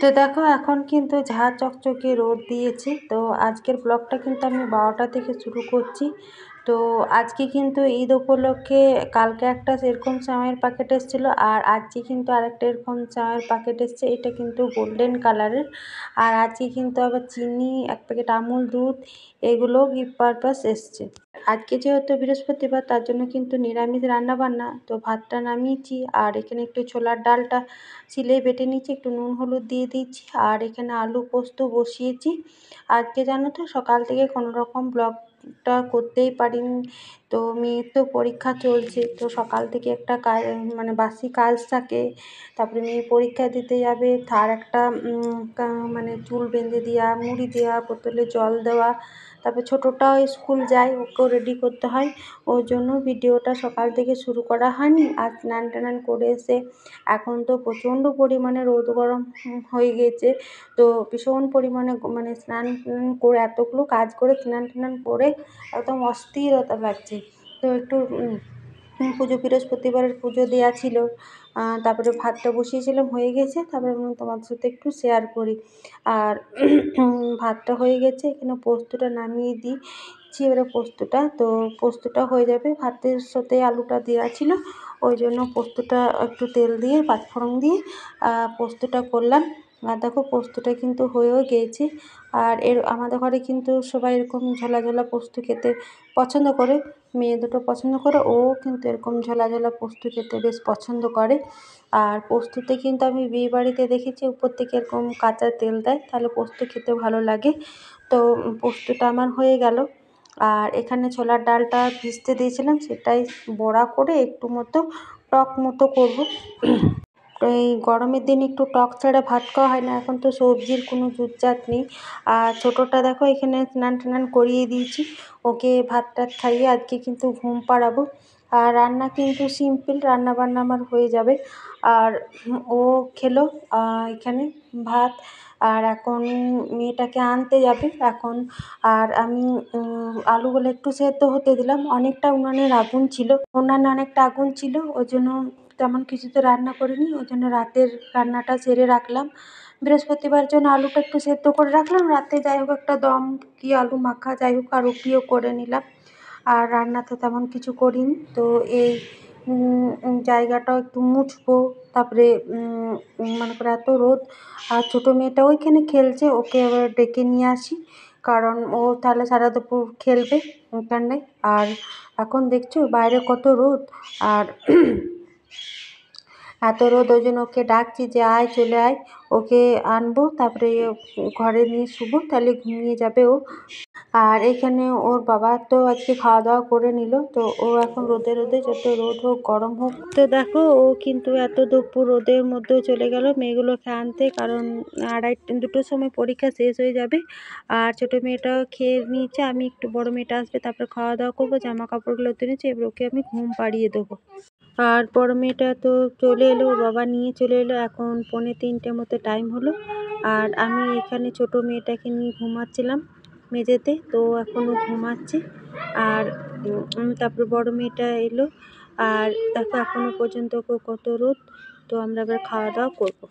তো দেখো এখন কিন্তু ঝাঁ চকচকে রোদ দিয়েছে। তো আজকের ব্লগটা কিন্তু আমি 12টা থেকে শুরু করছি। তো আজকে কিন্তু ঈদ উপলক্ষে কালকে একটা এরকম সেমাইয়ের প্যাকেট এসেছিলো, আর আজকে কিন্তু আরেকটা এরকম সেমাইয়ের প্যাকেট এসছে। এটা কিন্তু গোল্ডেন কালারের। আর আজকে কিন্তু আবার চিনি, এক প্যাকেট আমুল দুধ, এগুলো গিফট পারপাস এসছে। আজকে যেহেতু বৃহস্পতিবার, তার জন্য কিন্তু নিরামিষ রান্নাবান্না। তো ভাতটা নামিয়েছি, আর এখানে একটু ছোলার ডালটা শিলে বেটে নিচ্ছি, একটু নুন হলুদ দিয়ে দিচ্ছি, আর এখানে আলু পোস্ত বসিয়েছি। আজকে জানো তো সকাল থেকে কোনো রকম ব্লগটা করতেই পারিনি। তো মেয়ের তো পরীক্ষা চলছে, তো সকাল থেকে একটা কাজ মানে বাসি কাজ থাকে। তারপরে মেয়ে পরীক্ষা দিতে যাবে, তার একটা মানে চুল বেঁধে দেওয়া, মুড়ি দেওয়া, বোতলে জল দেওয়া। তারপর ছোটোটাও স্কুল যায়, ওকেও রেডি করতে হয়। ওর জন্য ভিডিওটা সকাল থেকে শুরু করা হয়নি। আর স্নান টান করে এসে এখন তো প্রচণ্ড পরিমাণে রোদ গরম হয়ে গেছে। তো ভীষণ পরিমাণে মানে স্নান করে এতগুলো কাজ করে স্নান টান করে একদম অস্থিরতা লাগছে। তো একটু বৃহস্পতিবারের পুজো দেওয়া ছিল। তারপরে ভাতটা বসিয়েছিলাম, হয়ে গেছে। তারপরে তোমাদের সাথে একটু শেয়ার করি। আর ভাতটা হয়ে গেছে, এখানে পোস্তটা নামিয়ে দিচ্ছি। এবারে পোস্তটা হয়ে যাবে। ভাতের সাথে আলুটা দেওয়া ছিল, ওই জন্য পোস্তটা একটু তেল দিয়ে পাঁচফোড়ন দিয়ে পোস্তটা করলাম। আর দেখো পোস্তটা কিন্তু হয়েও গিয়েছে। আর আমাদের ঘরে কিন্তু সবাই এরকম ঝোলা ঝোলা পোস্ত খেতে পছন্দ করে। মেয়ে দুটো পছন্দ করে, ও কিন্তু এরকম ঝোলা ঝোলা পোস্ত খেতে বেশ পছন্দ করে। আর পোস্ততে কিন্তু আমি বিয়েবাড়িতে দেখেছি উপর থেকে এরকম কাঁচা তেল দেয়, তাহলে পোস্ত খেতে ভালো লাগে। তো পোস্তটা আমার হয়ে গেল। আর এখানে ছোলার ডালটা ভিজতে দিয়েছিলাম, সেটাই বড়া করে একটু মতো টক মতো করবো। এই গরমের দিনে একটু টক ছাড়া ভাত খাওয়া হয় না। এখন তো সবজির কোনো জুতজাত নেই। আর ছোটোটা দেখো এখানে স্নান টান করিয়ে দিয়েছি, ওকে ভাত টাত খাইয়ে আজকে কিন্তু ঘুম পাড়াবো। আর রান্না কিন্তু সিম্পল রান্নাবান্না আমার হয়ে যাবে। আর ও খেলো এখানে ভাত। আর এখন মেয়েটাকে আনতে যাবে এখন। আর আমি আলুগুলো একটু সেদ্ধ হতে দিলাম। অনেকটা উনানের আগুন ছিল, উনানে অনেকটা আগুন ছিল, ওই জন্য তেমন কিছু তো রান্না করিনি। ওই জন্য রাতের রান্নাটা সেরে রাখলাম। বৃহস্পতিবার জন্য আলুটা একটু সেদ্ধ করে রাখলাম, রাতে যাই হোক একটা দম কি আলু মাখা যাই হোক আর রুটিও করে নিলাম। আর রান্না তো তেমন কিছু করিনি। তো এই জায়গাটাও একটু মুছবো। তারপরে মনে করে এত রোদ। আর ছোটো মেয়েটা ওইখানে খেলছে, ওকে এবার ডেকে নিয়ে আসি, কারণ ও তাহলে সারা দুপুর খেলবে ওখানে। আর এখন দেখছো বাইরে কত রোদ। আর এত রোদ, ওই জন্য ওকে ডাকছি যে আয় চলে আয়, ওকে আনবো, তারপরে ঘরে নিয়ে শুবো, তাহলে ঘুমিয়ে যাবে ও। আর এখানে ওর বাবা তো আজকে খাওয়া দাওয়া করে নিল। তো ও এখন রোদে রোদে, যত রোদ হোক গরম হোক, তো দেখো ও কিন্তু এত দুপুর রোদের মধ্যেও চলে গেল মেয়েগুলোকে আনতে, কারণ 2টার সময় পরীক্ষা শেষ হয়ে যাবে। আর ছোটো মেয়েটাও খেয়ে নিয়েছে, আমি একটু বড় মেয়েটা আসবে, তারপরে খাওয়া দাওয়া করবো, জামা কাপড়গুলো তুলেছি, এবার ওকে আমি ঘুম পাড়িয়ে দেবো। আর বড় মেয়েটা তো চলে এলো, ওর বাবা নিয়ে চলে এলো, এখন 2:45 মতো টাইম হলো। আর আমি এখানে ছোটো মেয়েটাকে নিয়ে ঘুমাচ্ছিলাম মেঝেতে, তো এখনও ঘুমাচ্ছে। আর তারপরে বড় মেয়েটা এলো। আর দেখো এখনও পর্যন্ত কত রোদ। তো আমরা এবার খাওয়া দাওয়া করবো।